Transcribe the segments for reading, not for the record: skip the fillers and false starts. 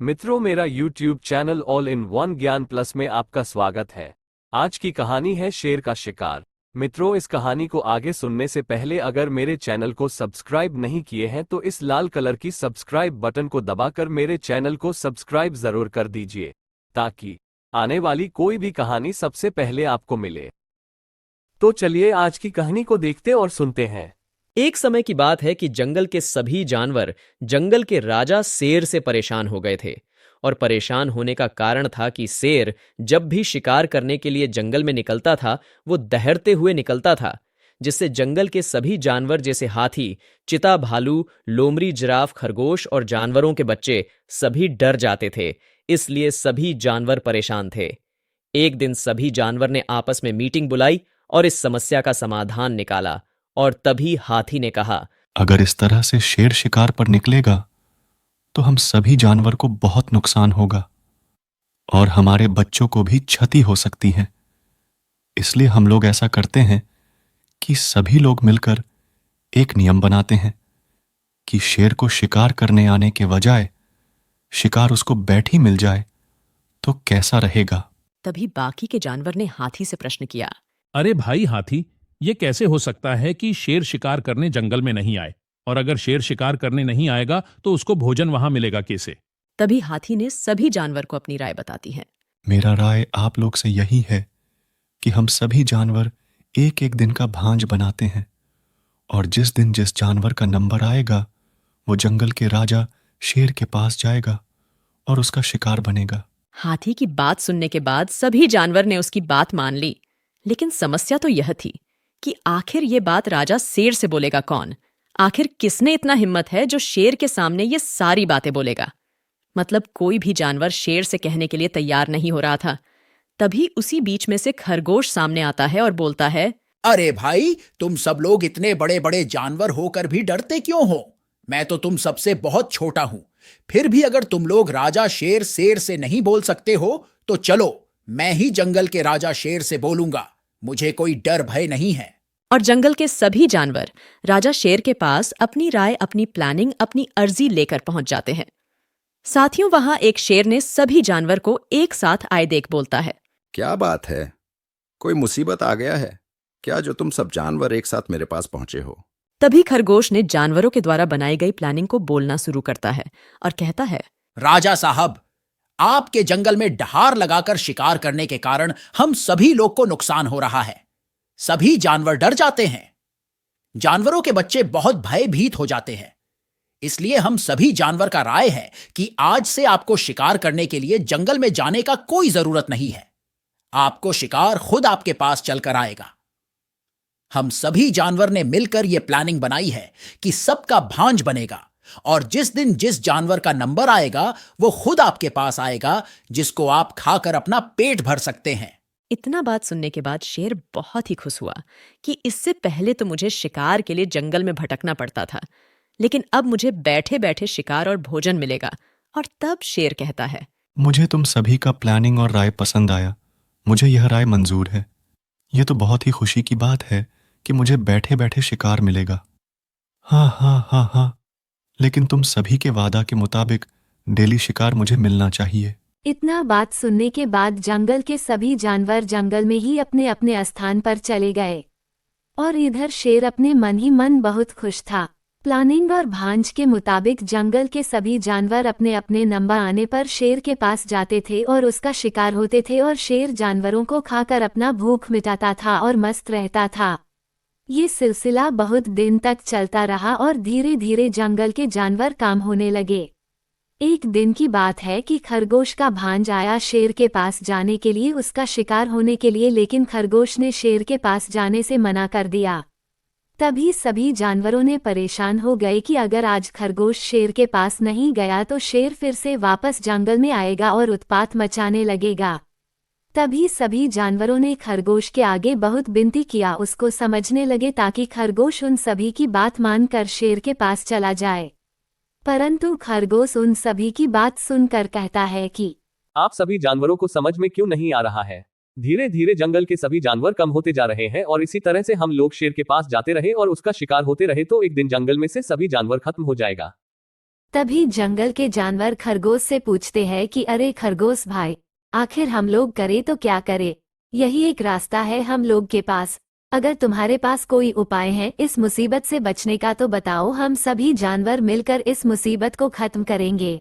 मित्रों, मेरा YouTube channel all in one ज्ञान प्लस में आपका स्वागत है। आज की कहानी है शेर का शिकार। मित्रों, इस कहानी को आगे सुनने से पहले अगर मेरे चैनल को सब्सक्राइब नहीं किए हैं तो इस लाल कलर की सब्सक्राइब बटन को दबाकर मेरे चैनल को सब्सक्राइब जरूर कर दीजिए ताकि आने वाली कोई भी कहानी सबसे पहले आपको मिले। तो चलिए आज की कहानी को देखते और सुनते हैं। एक समय की बात है कि जंगल के सभी जानवर जंगल के राजा शेर से परेशान हो गए थे। और परेशान होने का कारण था कि शेर जब भी शिकार करने के लिए जंगल में निकलता था वो दहड़ते हुए निकलता था, जिससे जंगल के सभी जानवर जैसे हाथी, चिता, भालू, लोमड़ी, जिराफ, खरगोश और जानवरों के बच्चे सभी डर जाते थे। इसलिए सभी जानवर परेशान थे। एक दिन सभी जानवर ने आपस में मीटिंग बुलाई और इस समस्या का समाधान निकाला। और तभी हाथी ने कहा, अगर इस तरह से शेर शिकार पर निकलेगा तो हम सभी जानवर को बहुत नुकसान होगा और हमारे बच्चों को भी क्षति हो सकती है। इसलिए हम लोग ऐसा करते हैं कि सभी लोग मिलकर एक नियम बनाते हैं कि शेर को शिकार करने आने के बजाय शिकार उसको बैठी मिल जाए तो कैसा रहेगा। तभी बाकी के जानवर ने हाथी से प्रश्न किया, अरे भाई हाथी, ये कैसे हो सकता है कि शेर शिकार करने जंगल में नहीं आए? और अगर शेर शिकार करने नहीं आएगा तो उसको भोजन वहां मिलेगा कैसे? तभी हाथी ने सभी जानवर को अपनी राय बताती है। मेरा राय आप लोग से यही है कि हम सभी जानवर एक एक दिन का भांज बनाते हैं और जिस दिन जिस जानवर का नंबर आएगा वो जंगल के राजा शेर के पास जाएगा और उसका शिकार बनेगा। हाथी की बात सुनने के बाद सभी जानवर ने उसकी बात मान ली, लेकिन समस्या तो यह थी कि आखिर ये बात राजा शेर से बोलेगा कौन? आखिर किसने इतना हिम्मत है जो शेर के सामने ये सारी बातें बोलेगा? मतलब कोई भी जानवर शेर से कहने के लिए तैयार नहीं हो रहा था। तभी उसी बीच में से खरगोश सामने आता है और बोलता है, अरे भाई, तुम सब लोग इतने बड़े बड़े जानवर होकर भी डरते क्यों हो? मैं तो तुम सबसे बहुत छोटा हूं। फिर भी अगर तुम लोग राजा शेर से नहीं बोल सकते हो तो चलो मैं ही जंगल के राजा शेर से बोलूंगा। मुझे कोई डर भय नहीं है। और जंगल के सभी जानवर राजा शेर के पास अपनी राय, अपनी प्लानिंग, अपनी अर्जी लेकर पहुंच जाते हैं। साथियों, वहां एक शेर ने सभी जानवर को एक साथ आए देख बोलता है, क्या बात है? कोई मुसीबत आ गया है क्या जो तुम सब जानवर एक साथ मेरे पास पहुंचे हो? तभी खरगोश ने जानवरों के द्वारा बनाई गई प्लानिंग को बोलना शुरू करता है और कहता है, राजा साहब, आपके जंगल में डहार लगाकर शिकार करने के कारण हम सभी लोग को नुकसान हो रहा है। सभी जानवर डर जाते हैं। जानवरों के बच्चे बहुत भयभीत हो जाते हैं। इसलिए हम सभी जानवर का राय है कि आज से आपको शिकार करने के लिए जंगल में जाने का कोई जरूरत नहीं है। आपको शिकार खुद आपके पास चलकर आएगा। हम सभी जानवर ने मिलकर यह प्लानिंग बनाई है कि सबका भांज बनेगा और जिस दिन जिस जानवर का नंबर आएगा वो खुद आपके पास आएगा, जिसको आप खाकर अपना पेट भर सकते हैं। इतना बात सुनने के बाद शेर बहुत ही खुश हुआ कि इससे पहले तो मुझे शिकार के लिए जंगल में भटकना पड़ता था, लेकिन अब मुझे बैठे बैठे शिकार और भोजन मिलेगा। और तब शेर कहता है, मुझे तुम सभी का प्लानिंग और राय पसंद आया। मुझे यह राय मंजूर है। यह तो बहुत ही खुशी की बात है कि मुझे बैठे बैठे शिकार मिलेगा। हाँ, लेकिन तुम सभी के वादा के मुताबिक डेली शिकार मुझे मिलना चाहिए। इतना बात सुनने के बाद जंगल के सभी जानवर जंगल में ही अपने अपने स्थान पर चले गए और इधर शेर अपने मन ही मन बहुत खुश था। प्लानिंग और भांज के मुताबिक जंगल के सभी जानवर अपने अपने नंबर आने पर शेर के पास जाते थे और उसका शिकार होते थे और शेर जानवरों को खाकर अपना भूख मिटाता था और मस्त रहता था। ये सिलसिला बहुत दिन तक चलता रहा और धीरे धीरे जंगल के जानवर काम होने लगे। एक दिन की बात है कि खरगोश का भांज आया शेर के पास जाने के लिए उसका शिकार होने के लिए, लेकिन खरगोश ने शेर के पास जाने से मना कर दिया। तभी सभी जानवरों ने परेशान हो गए कि अगर आज खरगोश शेर के पास नहीं गया तो शेर फिर से वापस जंगल में आएगा और उत्पात मचाने लगेगा। तभी सभी जानवरों ने खरगोश के आगे बहुत विनती किया, उसको समझने लगे ताकि खरगोश उन सभी की बात मानकर शेर के पास चला जाए। परंतु खरगोश उन सभी की बात सुनकर कहता है कि आप सभी जानवरों को समझ में क्यों नहीं आ रहा है? धीरे धीरे जंगल के सभी जानवर कम होते जा रहे हैं और इसी तरह से हम लोग शेर के पास जाते रहे और उसका शिकार होते रहे तो एक दिन जंगल में से सभी जानवर खत्म हो जाएगा। तभी जंगल के जानवर खरगोश से पूछते हैं कि अरे खरगोश भाई, आखिर हम लोग करे तो क्या करे? यही एक रास्ता है हम लोग के पास। अगर तुम्हारे पास कोई उपाय है इस मुसीबत से बचने का तो बताओ, हम सभी जानवर मिलकर इस मुसीबत को खत्म करेंगे।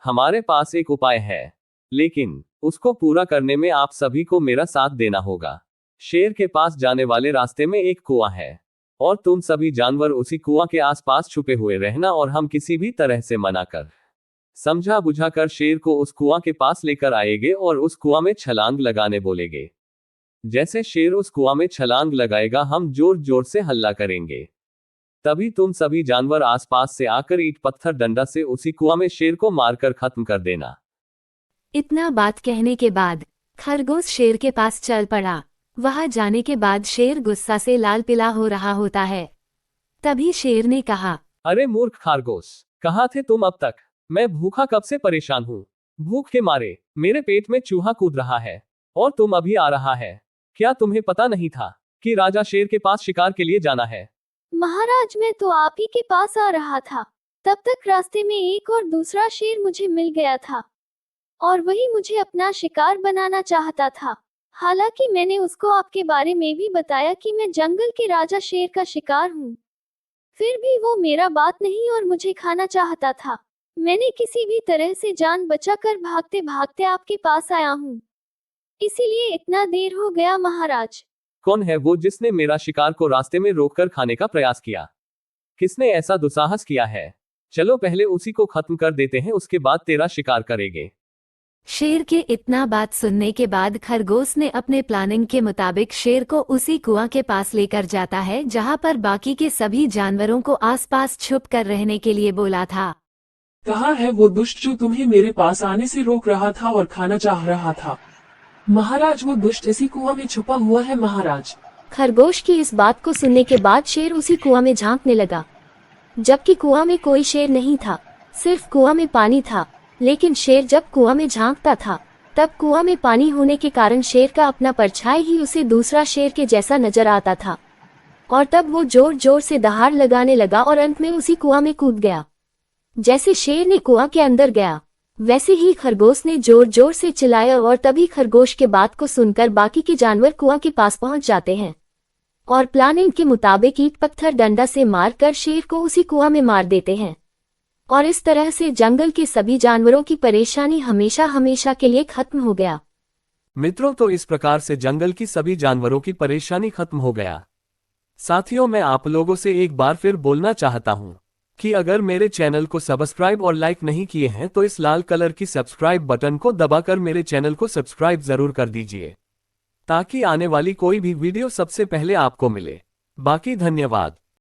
हमारे पास एक उपाय है, लेकिन उसको पूरा करने में आप सभी को मेरा साथ देना होगा। शेर के पास जाने वाले रास्ते में एक कुआं है और तुम सभी जानवर उसी कुआं के आसपास छुपे हुए रहना और हम किसी भी तरह से मना कर समझा बुझाकर शेर को उस कुआं के पास लेकर आएंगे और उस कुआं में छलांग लगाने बोलेंगे। जैसे शेर उस कुआं में छलांग लगाएगा हम जोर जोर से हल्ला करेंगे। तभी तुम सभी जानवर आसपास से आकर ईंट पत्थर डंडा से उसी कुआं में शेर को मारकर खत्म कर देना। इतना बात कहने के बाद खरगोश शेर के पास चल पड़ा। वहां जाने के बाद शेर गुस्सा से लाल पीला हो रहा होता है। तभी शेर ने कहा, अरे मूर्ख खरगोश, कहाँ थे तुम अब तक? मैं भूखा कब से परेशान हूँ। भूख के मारे मेरे पेट में चूहा कूद रहा है और तुम अभी आ रहा है। क्या तुम्हें पता नहीं था कि राजा शेर के पास शिकार के लिए जाना है? महाराज, मैं तो आप ही के पास आ रहा था। तब तक रास्ते में एक और दूसरा शेर मुझे मिल गया था और वही मुझे अपना शिकार बनाना चाहता था। हालांकि मैंने उसको आपके बारे में भी बताया कि मैं जंगल के राजा शेर का शिकार हूँ, फिर भी वो मेरा बात नहीं और मुझे खाना चाहता था। मैंने किसी भी तरह से जान बचाकर भागते भागते आपके पास आया हूँ, इसीलिए इतना देर हो गया महाराज। कौन है वो जिसने मेरा शिकार को रास्ते में रोककर खाने का प्रयास किया? किसने ऐसा दुस्साहस किया है? चलो पहले उसी को खत्म कर देते हैं, उसके बाद तेरा शिकार करेंगे। शेर के इतना बात सुनने के बाद खरगोश ने अपने प्लानिंग के मुताबिक शेर को उसी कुआं के पास लेकर जाता है जहां पर बाकी के सभी जानवरों को आसपास छुप कर रहने के लिए बोला था। कहाँ है वो दुष्ट जो तुम्हें मेरे पास आने से रोक रहा था और खाना चाह रहा था? महाराज, वो दुष्ट इसी कुआं में छुपा हुआ है महाराज। खरगोश की इस बात को सुनने के बाद शेर उसी कुआं में झांकने लगा, जबकि कुआं में कोई शेर नहीं था, सिर्फ कुआं में पानी था। लेकिन शेर जब कुआं में झांकता था तब कुआं में पानी होने के कारण शेर का अपना परछाई ही उसे दूसरा शेर के जैसा नजर आता था और तब वो जोर जोर से दहाड़ लगाने लगा और अंत में उसी कुआं में कूद गया। जैसे शेर ने कुआं के अंदर गया वैसे ही खरगोश ने जोर जोर से चिल्लाया और तभी खरगोश के बात को सुनकर बाकी के जानवर कुआं के पास पहुंच जाते हैं और प्लानिंग के मुताबिक ईंट पत्थर डंडा से मारकर शेर को उसी कुआं में मार देते हैं और इस तरह से जंगल के सभी जानवरों की परेशानी हमेशा हमेशा के लिए खत्म हो गया। मित्रों, तो इस प्रकार से जंगल की सभी जानवरों की परेशानी खत्म हो गया। साथियों, मैं आप लोगों से एक बार फिर बोलना चाहता हूं कि अगर मेरे चैनल को सब्सक्राइब और लाइक नहीं किए हैं तो इस लाल कलर की सब्सक्राइब बटन को दबाकर मेरे चैनल को सब्सक्राइब जरूर कर दीजिए ताकि आने वाली कोई भी वीडियो सबसे पहले आपको मिले। बाकी धन्यवाद।